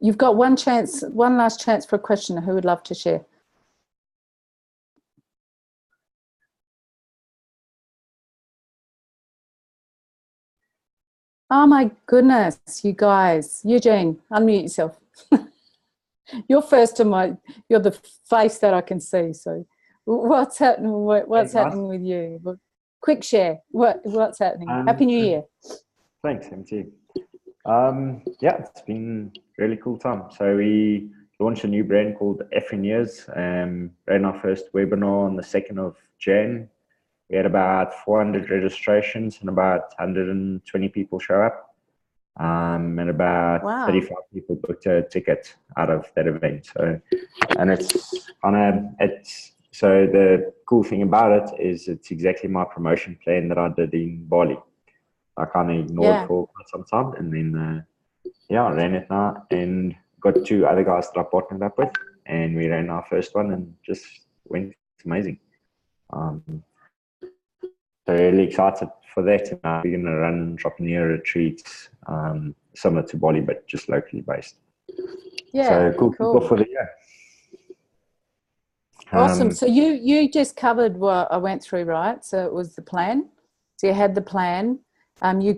You've got one last chance for a question. Who would love to share? Oh my goodness, you guys. Eugene, unmute yourself. You're first on you're the face that I can see. So what's happening? What's happening with you? Quick share. What's happening? Happy New Year. Thanks, MT. Yeah, it's been a really cool time. So we launched a new brand called Effineers. Ran our first webinar on the 2nd of Jan. We had about 400 registrations and about 120 people show up. And about 35 people booked a ticket out of that event. So, and so the cool thing about it is it's exactly my promotion plan that I did in Bali. I kind of ignored for quite some time, and then I ran it now and got 2 other guys that I partnered up with, and we ran our first one and just went. It's amazing. So really excited for that. We're going to run entrepreneur retreats similar to Bali, but just locally based. Yeah, so cool for the year. Awesome. So you just covered what I went through, right? So it was the plan. So you had the plan. You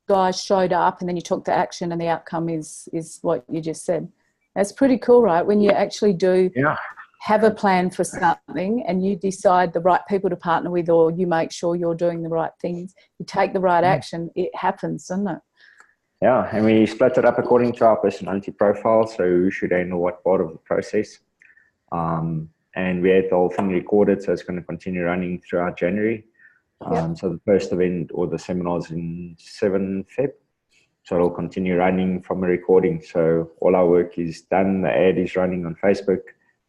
guys showed up, and then you took the action, and the outcome is what you just said. That's pretty cool, right? When you actually do have a plan for something, and you decide the right people to partner with, or you make sure you're doing the right things, you take the right action, it happens, doesn't it? Yeah, and we split it up according to our personality profile, so who should handle what part of the process. And we had the whole thing recorded, so it's going to continue running throughout January. So the first event or the seminars in 7 Feb. So it'll continue running from a recording. So all our work is done. The ad is running on Facebook.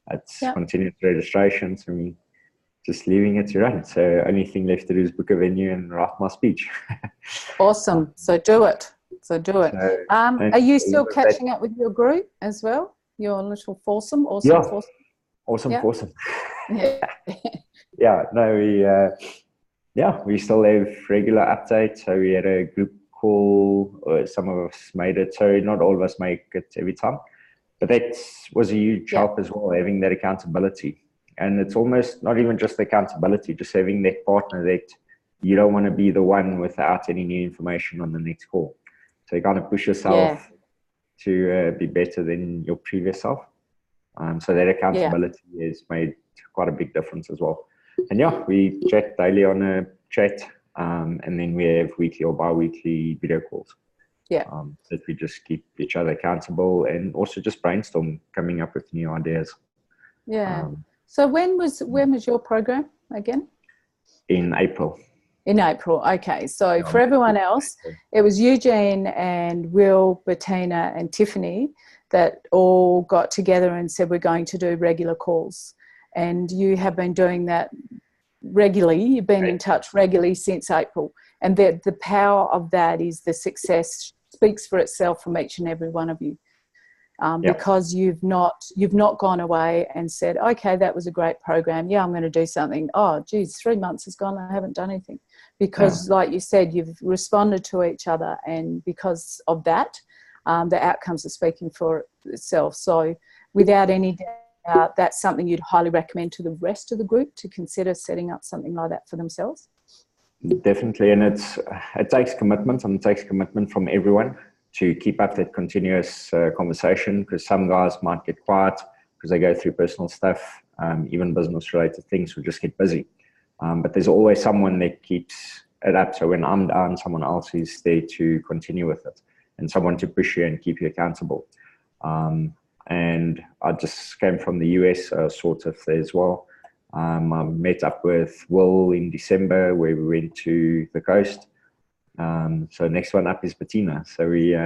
It's continued registrations, and we just leaving it to run. So only thing left to do is book a venue and write my speech. Awesome. So do it. So, are you still catching up with your group as well? Your little foursome? Awesome foursome? Awesome foursome. Yeah. We still have regular updates. So we had a group call, some of us made it. So not all of us make it every time. But that was a huge help as well, having that accountability. And it's almost not even just accountability, just having that partner that you don't want to be the one without any new information on the next call. So you kind of push yourself to be better than your previous self. So that accountability has made quite a big difference as well. And we chat daily on a chat, and then we have weekly or bi-weekly video calls. That we just keep each other accountable, and also just brainstorm coming up with new ideas. So when was your program again? In April. In April. Okay. So for everyone else, it was Eugene and Will, Bettina and Tiffany that all got together and said, we're going to do regular calls. And you have been doing that regularly. You've been in touch regularly since April. And the power of that is the success speaks for itself from each and every one of you. Because you've not gone away and said, okay, that was a great program. Yeah, I'm going to do something. Oh, geez, 3 months has gone. I haven't done anything. Because like you said, you've responded to each other. And because of that, the outcomes are speaking for itself. So without any doubt, that's something you'd highly recommend to the rest of the group to consider setting up something like that for themselves. Definitely. And it takes commitment, and it takes commitment from everyone to keep up that continuous conversation, because some guys might get quiet because they go through personal stuff, even business related things will just get busy. But there's always someone that keeps it up. So when I'm down, someone else is there to continue with it, and someone to push you and keep you accountable. And I just came from the US, sort of there as well. I met up with Will in December where we went to the coast. So next one up is Bettina. So we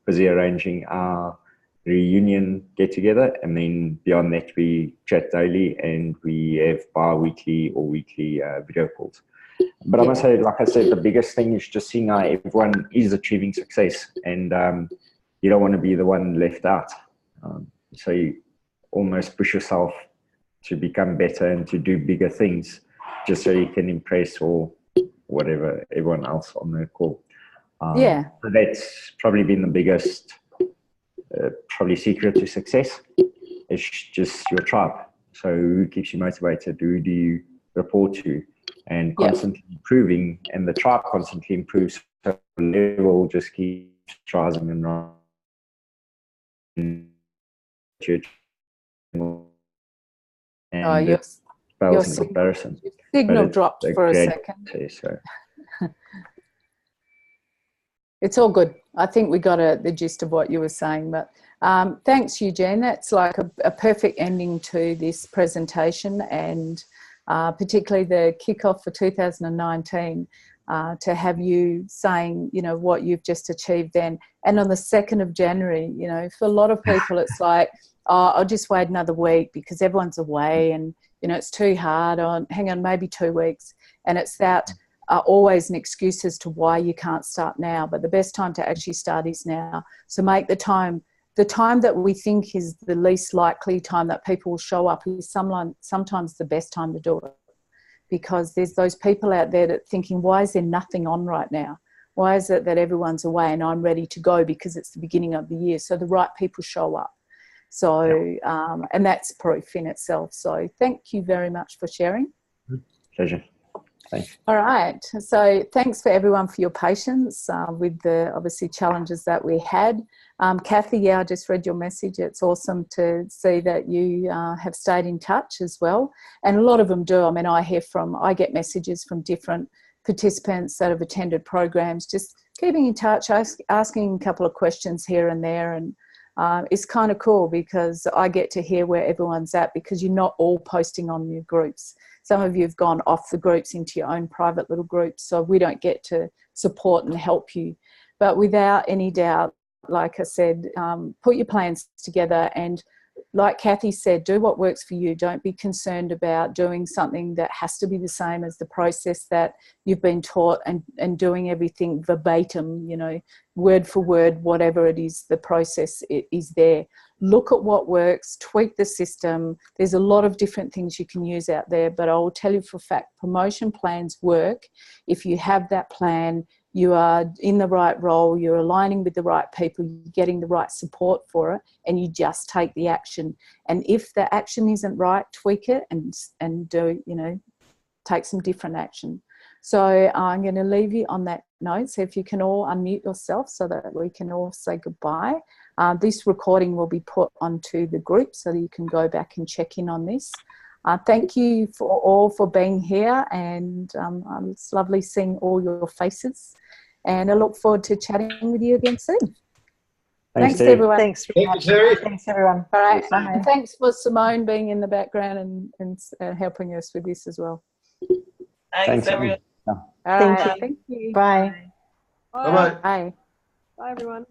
busy arranging our reunion get together, and then beyond that we chat daily and we have bi-weekly or weekly video calls. But I must say, like I said, the biggest thing is just seeing how everyone is achieving success, and you don't want to be the one left out. So you almost push yourself to become better and to do bigger things just so you can impress or whatever everyone else on the call. So that's probably been the biggest probably secret to success. It's just your tribe. So who keeps you motivated? Who do you report to? And constantly improving, and the tribe constantly improves. So the level just keeps rising and rising. And your pales in comparison. Signal dropped for a second. So. It's all good. I think we got the gist of what you were saying. But thanks, Eugene. That's like a perfect ending to this presentation, and particularly the kickoff for 2019, to have you saying, you know, what you've just achieved then. And on the 2nd of January, you know, for a lot of people, it's like, oh, I'll just wait another week because everyone's away and, you know, it's too hard. Hang on, maybe 2 weeks. And it's that always an excuse as to why you can't start now. But the best time to actually start is now. So make the time that we think is the least likely time that people will show up is sometimes the best time to do it, because there's those people out there that thinking, why is there nothing on right now? Why is it that everyone's away and I'm ready to go because it's the beginning of the year? So the right people show up. So, and that's proof in itself. So thank you very much for sharing. Pleasure. Thanks. All right. So thanks for everyone for your patience with the obviously challenges that we had. Kathy, I just read your message. It's awesome to see that you have stayed in touch as well. And a lot of them do. I mean, I get messages from different participants that have attended programs, just keeping in touch, asking a couple of questions here and there. And it's kind of cool because I get to hear where everyone's at, because you're not all posting on your groups. Some of you have gone off the groups into your own private little groups, so we don't get to support and help you. But without any doubt, like I said, put your plans together, and like Kathy said, do what works for you. Don't be concerned about doing something that has to be the same as the process that you've been taught, and doing everything verbatim, you know, word for word, whatever it is, the process is there. Look at what works, tweak the system. There's a lot of different things you can use out there, but I will tell you for a fact, promotion plans work. If you have that plan, you are in the right role, you're aligning with the right people, you're getting the right support for it, and you just take the action. And if the action isn't right, tweak it and do, you know, take some different action. So I'm going to leave you on that note. So if you can all unmute yourself so that we can all say goodbye. This recording will be put onto the group so that you can go back and check in on this. Thank you for being here, and it's lovely seeing all your faces, and I look forward to chatting with you again soon. Thanks everyone. Thanks. Thank you, Terry. Thanks everyone. All right. Bye. Thanks for Simone being in the background and helping us with this as well. Thanks everyone. All right. Thank you. Thank you. Bye. Bye-bye. Bye. Bye, everyone.